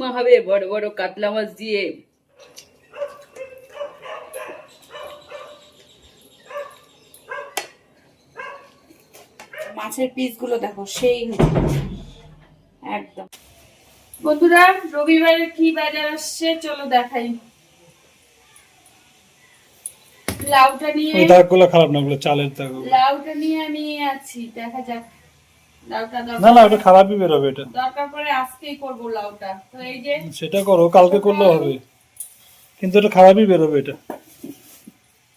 মা হবে বড় বড় কাতলা মাছ দিয়ে মাছের পিস গুলো দেখো সেই একদম। বন্ধুরা রবিবারে কি বাজার আসছে চলো দেখাই। লাউটা নিয়ে ওই দাগগুলো খারাপ না, ওগুলো চালের দাগ। লাউটা নিয়ে আমি আছি, দেখা যাক। লাউটা না না, ওটা খারাপই বেরোবে। এটা দরকার পরে আজকেই করব লাউটা, তো এই যে সেটা করো, কালকে করলেও হবে, কিন্তু এটা খারাপই বেরোবে এটা।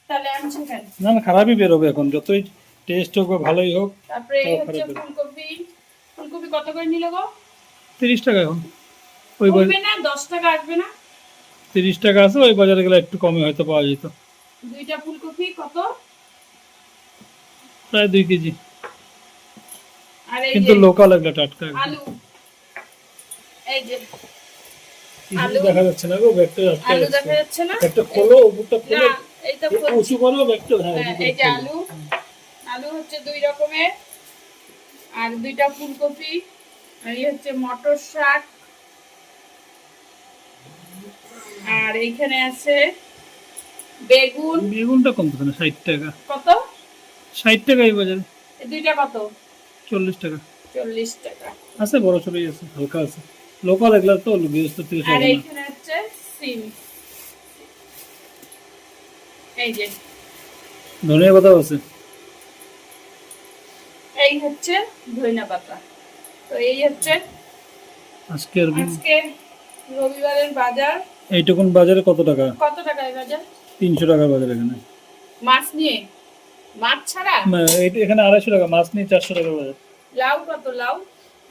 তাহলে আনছি কেন? না না, খারাপই বেরোবে এখন, যতই টেস্ট হোক বা ভালোই হোক। তারপরে এই হচ্ছে ফুলকপি। ফুলকপি কত করে নিল গো? 30 টাকা এখন। ওই বলবে না 10 টাকা আসবে না? 30 টাকা আছে, ওই বাজারে গেলে একটু কমে হয়তো পাওয়া যেত। দুইটা ফুলকপি কত? প্রায় 2 কেজি। আর এই কিন্তু যে লোকাল এগুলো টাটকা। আলু, এই যে আলু দেখা যাচ্ছে না গো, ব্যাগটা আটকে আলু যাচ্ছে। দেখা যাচ্ছে না, একটা খোলো, উপরটা খোলো, না এইটা উঁচু করো ব্যাগটা। হ্যাঁ, এই যে আলু। আলু হচ্ছে 2 রকমের, আর দুইটা ফুলকপি, আর এই হচ্ছে মটর শাক, আর এইখানে আছে বেগুন। বেগুনটা কম তো না, 60 টাকা। কত? 60 টাকা এই বাজারে। এই দুইটা কত? 40 টাকা 40 টাকা। আছে, বড় ছোটই আছে, হালকা আছে। লোকাল এগুলা তো গৃহস্থ থেকে আর সব না। এইখানে হচ্ছে সিম, এই যে ধনিয়া পাতাও আছে। এই হচ্ছে ধনিয়া পাতা। তো এই হচ্ছে আজকের আজকে রবিবারের বাজার। এইটুকুন বাজারে কত টাকা? কত টাকা এই বাজার? 300 টাকার বাজার এখানে। মাছ নিয়ে, মাছ ছাড়া। এখানে 250 টাকা, মাছ নিয়ে 400 টাকার বাজার। লাউ কত? লাউ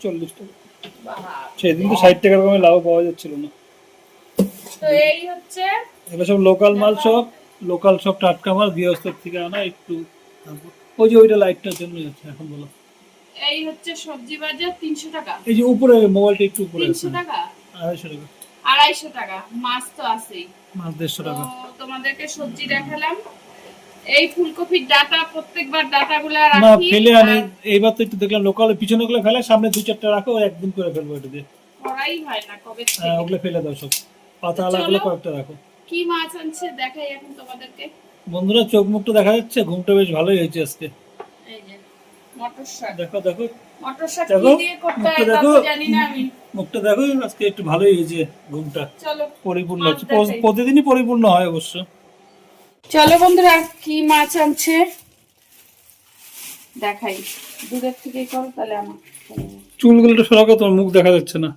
40 টাকা। বাবা। সেদিন তো 60 টাকার কমে লাউ পাওয়া যাচ্ছিল না। তো এই হচ্ছে এগুলো সব লোকাল মাল, সব লোকাল, সব টাটকা মাল, গৃহস্থ থেকে আনা। একটু ওই যে ওইটা লাইটটার জন্য যাচ্ছে এখন, বলো। এই হচ্ছে সবজি বাজার 300 টাকা। এই যে উপরে মোবাইলটা একটু উপরে আছে। 300 টাকা, 250 টাকা। 250 টাকা। মাছ তো আছেই। মাছ 150 তো টাকা। তোমাদেরকে সবজি দেখালাম। এই ফুলকপির ডাটা, প্রত্যেকবার ডাটাগুলা না রাখি। ফেলে আনি, এইবার তো একটু দেখলাম লোকাল পিছনে গুলো ফেলে, সামনে 2-4টা রাখো, একদিন করে ফেলবো এটা দিয়ে। করাই হয় না কবে থেকে। ওগুলো ফেলে দাও সব, পাতা আলাগুলো কয়েকটা রাখো। কি মাছ আনছে দেখাই এখন তোমাদেরকে। বন্ধুরা চোখ মুখটা দেখা যাচ্ছে, ঘুমটা বেশ ভালোই হয়েছে আজকে। এই যে মটর শাক। দেখো দেখো মটর শাক দেখো, কি দিয়ে করতে হয় তা তো জানি না আমি। মুখটা দেখো, আজকে একটু ভালোই হয়েছে ঘুমটা। চলো পরিপূর্ণ মাছ হচ্ছে, দেখাই। প্রতিদিনই পরিপূর্ণ হয় অবশ্য। চলো বন্ধুরা কি মাছ আনছে দেখাই। দূরের থেকে করো তাহলে আমার চুলগুলো একটু সরাও, তোমার মুখ দেখা যাচ্ছে না।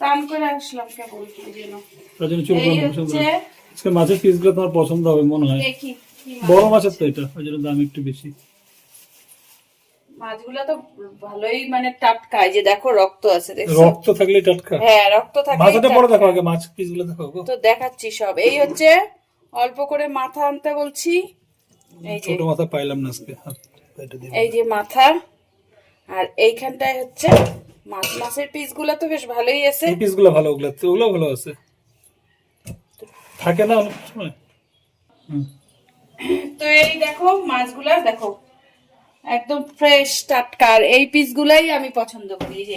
টান করে আসলাম কেবল কি যেন। তার জন্য চুলগুলো এই পছন্দ। হচ্ছে আজকে মাছের পিসগুলো তোমার পছন্দ হবে মনে হয়। দেখি কি মাছ। বড় মাছের তো এটা, ওই জন্য দাম একটু বেশি। মাছগুলো তো ভালোই মানে টাটকা, এই যে দেখো রক্ত আছে, দেখছো? রক্ত থাকলে টাটকা। হ্যাঁ রক্ত থাকলে মাথাটা বড় দেখো, টাটকা। আগে মাছ পিসগুলো দেখো গো। তো দেখাচ্ছি সব। এই হচ্ছে অল্প করে মাথা আনতে বলছি, এই যে ছোট মাথা পাইলাম না আজকে, এটা দিয়ে এই যে মাথা। আর এইখানটায় হচ্ছে মাছ। মাছের পিসগুলো তো বেশ ভালোই আছে। এই পিসগুলো ভালো, ওগুলো ভালো আছে, থাকে না অনেক সময়। তো এই দেখো মাছগুলা দেখো একদম ফ্রেশ টাটকা। আর এই পিসগুলাই আমি পছন্দ করি, এই যে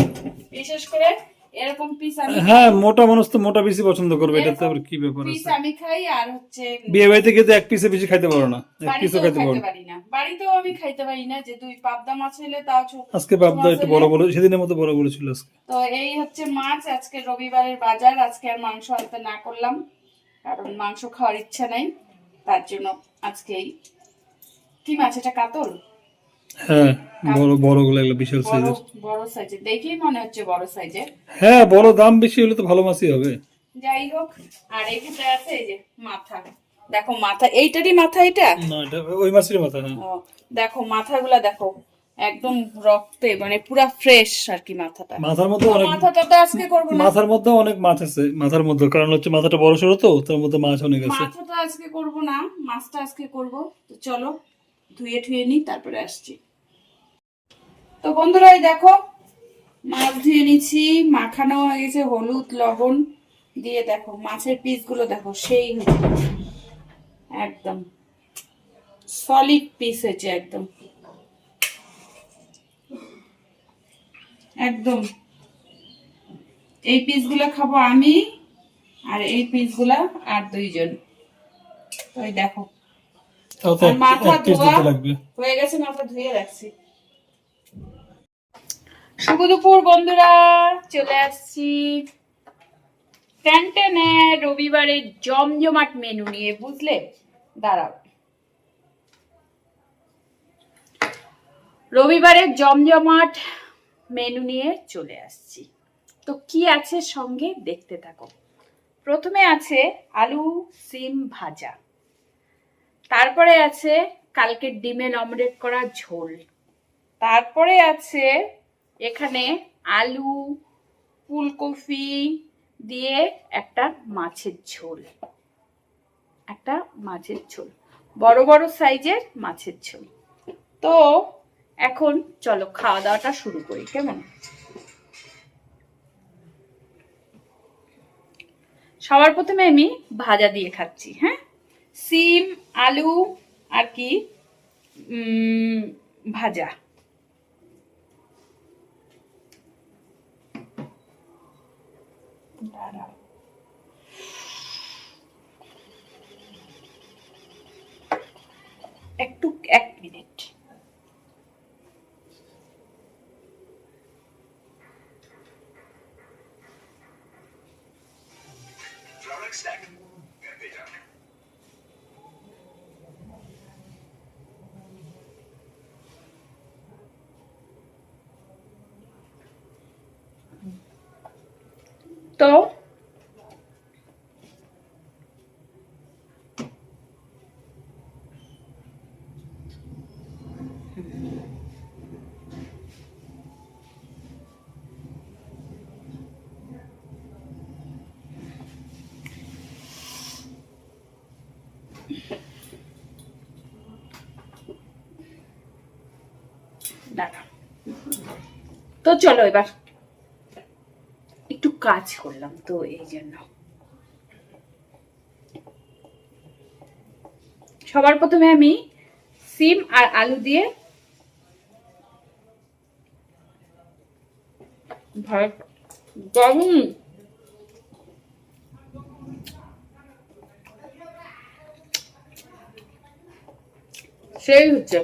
বিশেষ করে এরকম পিস আমি হ্যাঁ, মোটা মানুষ তো মোটা পিসই পছন্দ করবে, এটা তো আবার কি ব্যাপার পিস আছে। আমি খাই। আর হচ্ছে বিয়ে বাড়িতে গিয়ে তো এক পিসে বেশি খাইতে পারো না, এক পিসও বাড়িতেও খাইতে পারো খাইতে না। পারি না, বাড়িতেও আমি খাইতে পারি না। যে দুই পাবদা মাছ হইলে তাও আজকে বাবদা একটু বড় বড়, সেদিনের মতো বড় বড় ছিল আজকে। তো এই হচ্ছে মাছ আজকে রবিবারের বাজার। আজকে আর মাংস আনতে না করলাম, কারণ মাংস খাওয়ার ইচ্ছা নাই, তার জন্য আজকে কি মাছ এটা? কাতল। হ্যাঁ, বড় বড় গুলো, এগুলো বিশাল সাইজের। বড় সাইজের দেখেই মনে হচ্ছে বড় সাইজের। হ্যাঁ, বড়, দাম বেশি হলে তো ভালো মাছই হবে। যাই হোক, আর এখানে আছে এই যে মাথা। দেখো মাথা, এইটারই মাথা এটা। না, এটা ওই মাছের মাথা। হ্যাঁ, ও দেখো মাথাগুলা দেখো একদম রক্তে, মানে পুরা ফ্রেশ আর কি মাথাটা। মাথার মধ্যে অনেক, মাথাটা তো আজকে করবো না। মাথার মধ্যে অনেক মাছ আছে, মাথার মধ্যে, কারণ হচ্ছে মাথাটা বড় সড়ো তো, তার মধ্যে মাছ অনেক আছে। মাথাটা আজকে করব না, মাছটা আজকে করব। তো চলো ধুয়ে ঠুয়ে নি, তারপরে আসছি। তো বন্ধুরা এই দেখো মাছ ধুয়ে নিচ্ছি, মাখানো হয়ে গেছে হলুদ লবণ দিয়ে। দেখো মাছের পিসগুলো দেখো সেই একদম সলিড পিস হয়েছে, একদম একদম এই পিসগুলো খাবো আমি, আর এই পিসগুলা আর 2 জন। তো এই দেখো, তাও তো আর মাথা এক পিস ধোয়া দিতে লাগবে। হয়ে গেছে, মাথা ধুয়ে রাখছি। শুভ দুপুর বন্ধুরা, চলে আসছি ক্যান্টিনে রবিবারের জমজমাট মেনু নিয়ে, বুঝলে? দাঁড়াও, রবিবারের জমজমাট মেনু নিয়ে চলে আসছি। তো কি আছে সঙ্গে দেখতে থাকো। প্রথমে আছে আলু সিম ভাজা, তারপরে আছে কালকে ডিমের অমলেট করা ঝোল, তারপরে আছে এখানে আলু ফুলকপি দিয়ে একটা মাছের ঝোল, একটা মাছের ঝোল, বড় বড় সাইজের মাছের ঝোল। তো এখন চলো খাওয়া দাওয়াটা শুরু করি, কেমন? সবার প্রথমে আমি ভাজা দিয়ে খাচ্ছি। হ্যাঁ, সিম আলু আর কি ভাজা। একটু 1 মিনিট। তো দাঁড়া, তো চলো এবার একটু কাজ করলাম তো এই জন্য। সবার প্রথমে আমি সিম আর আলু দিয়ে দারুন সেই হচ্ছে।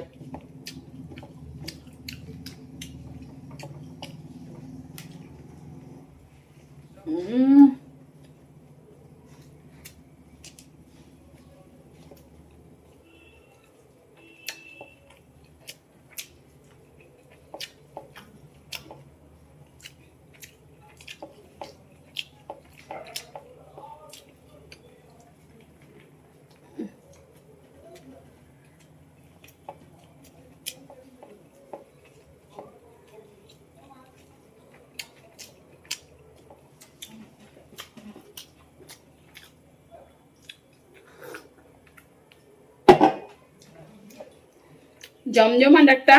জমজমাট একটা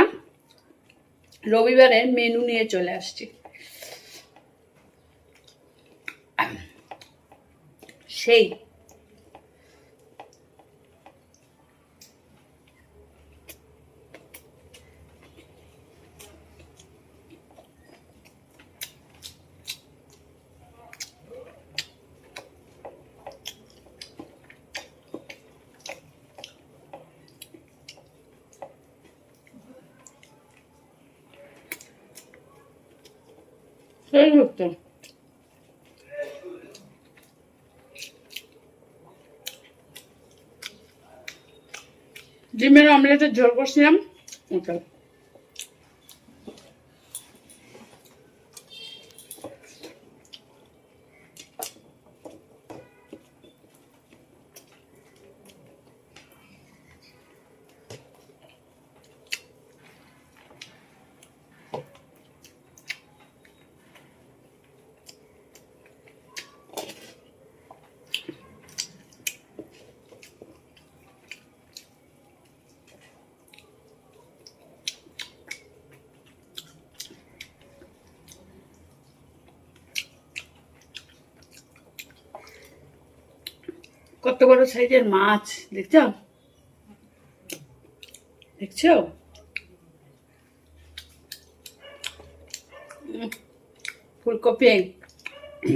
রবিবারের মেনু নিয়ে চলে আসছি। সেই সেই হচ্ছে। ডিমের অমলেটের ঝোল করছিলাম ওটা। কত বড় সাইজের মাছ, দেখছো? দেখছো? ফুলকপি কাতলা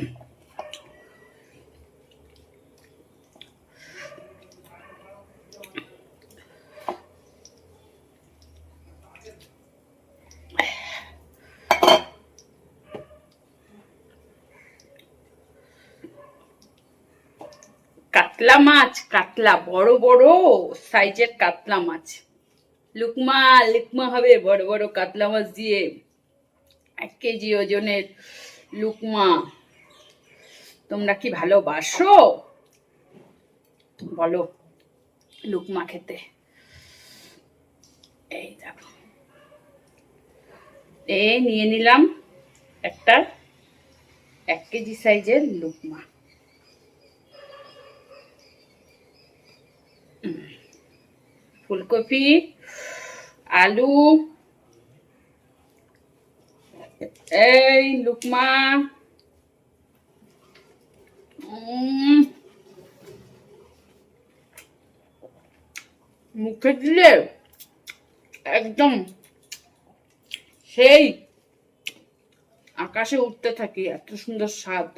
মাছ, কাতলা বড় বড় সাইজের কাতলা মাছ। লুকমা লুকমা হবে বড় বড় কাতলা মাছ দিয়ে 1 কেজি ওজনের লুকমা। তোমরা কি ভালোবাসো বলো লুকমা খেতে? এই দেখো, নিয়ে নিলাম একটা 1 কেজি সাইজের লুকমা। ফুলকপি, আলু, এই লুকমা, মুখে দিলে একদম সেই আকাশে উঠতে থাকি, এত সুন্দর স্বাদ।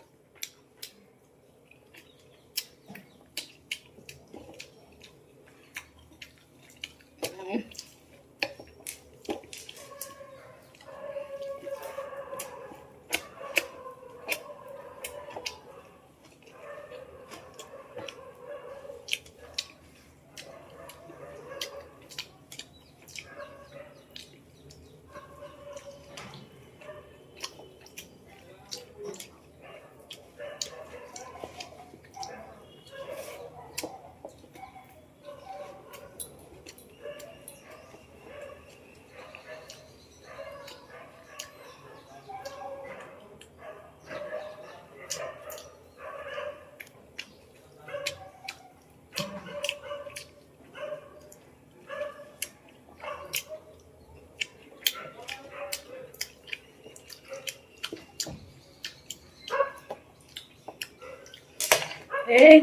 এই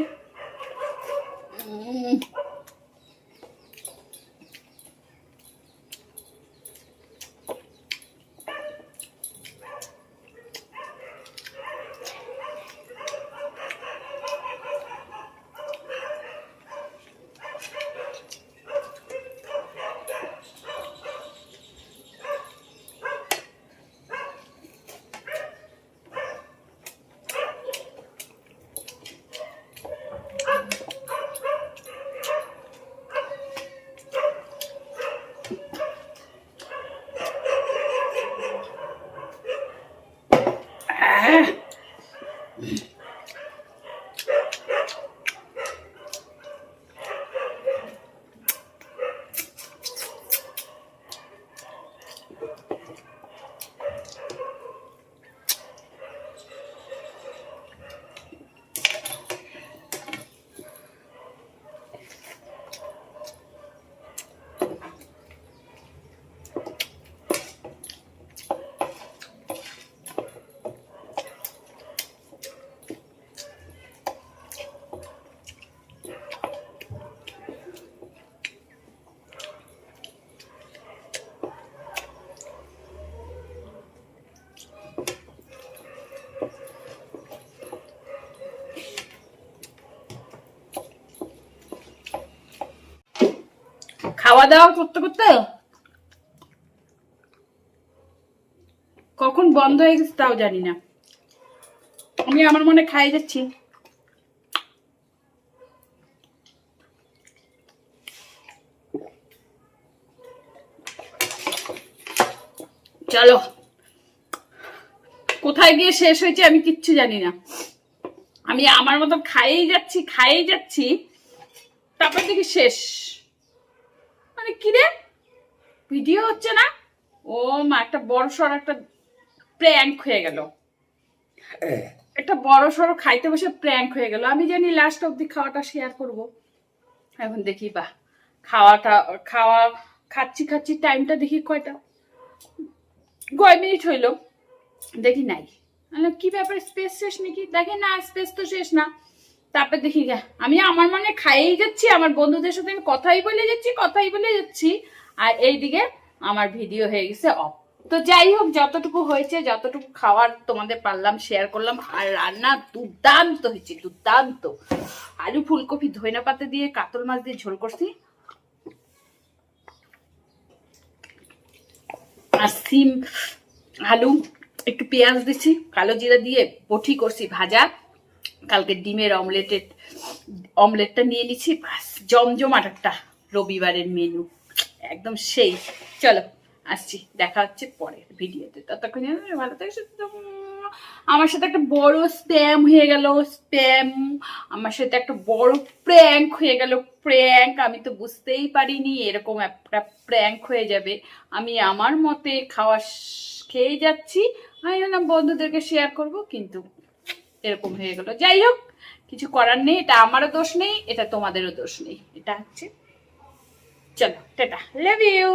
খাওয়া দাওয়া করতে করতে কখন বন্ধ হয়ে গেছে তাও জানি না। আমি আমার মনে খাই যাচ্ছি। চলো, কোথায় গিয়ে শেষ হয়েছে আমি কিচ্ছু জানি না। আমি আমার মতো খাইই যাচ্ছি, তারপর দেখি শেষ। মানে কি রে, ভিডিও হচ্ছে না? ও মা, একটা বড়সড় একটা প্র্যাঙ্ক হয়ে গেল। একটা বড়সড় খাইতে বসে প্র্যাঙ্ক হয়ে গেল। আমি জানি লাস্ট অব্দি খাওয়াটা শেয়ার করব। এখন দেখি বা খাচ্ছি টাইমটা দেখি কয়টা, 9 মিনিট হইলো। দেখি নাই, কি ব্যাপার, স্পেস শেষ নাকি? দেখি না, স্পেস তো শেষ না। তারপর দেখি আমি আমার মনে খাইয়েই যাচ্ছি, আমার বন্ধুদের সাথে আমি কথাই বলে যাচ্ছি, আর এইদিকে আমার ভিডিও হয়ে গেছে অফ। তো যাই হোক, যতটুকু হয়েছে, যতটুকু খাওয়ার তোমাদের পারলাম শেয়ার করলাম। আর রান্না দুর্দান্ত হয়েছে, দুর্দান্ত। আলু ফুলকপি ধইনা পাতা দিয়ে কাতল মাছ দিয়ে ঝোল করছি, আর সিম আলু একটু পেঁয়াজ দিছি, কালো জিরা দিয়ে বটি করছি ভাজা। কালকে ডিমের অমলেটটা নিয়ে নিচ্ছি, বাস জমজমাট একটা রবিবারের মেনু, একদম সেই। চলো আসছি, দেখা হচ্ছে পরের ভিডিওতে। ততক্ষণ ভালো থাকে। আমার সাথে একটা বড় স্প্যাম হয়ে গেল, স্প্যাম। আমার সাথে একটা বড় প্র্যাঙ্ক হয়ে গেল, প্র্যাঙ্ক। আমি তো বুঝতেই পারিনি এরকম একটা প্র্যাঙ্ক হয়ে যাবে। আমি আমার মতে খাওয়া খেয়ে যাচ্ছি, আমি ভাবলাম বন্ধুদেরকে শেয়ার করব, কিন্তু এরকম হয়ে গেল। যাই হোক, কিছু করার নেই, এটা আমারও দোষ নেই, এটা তোমাদেরও দোষ নেই, এটা হচ্ছে। চলো টাটা, লাভ ইউ।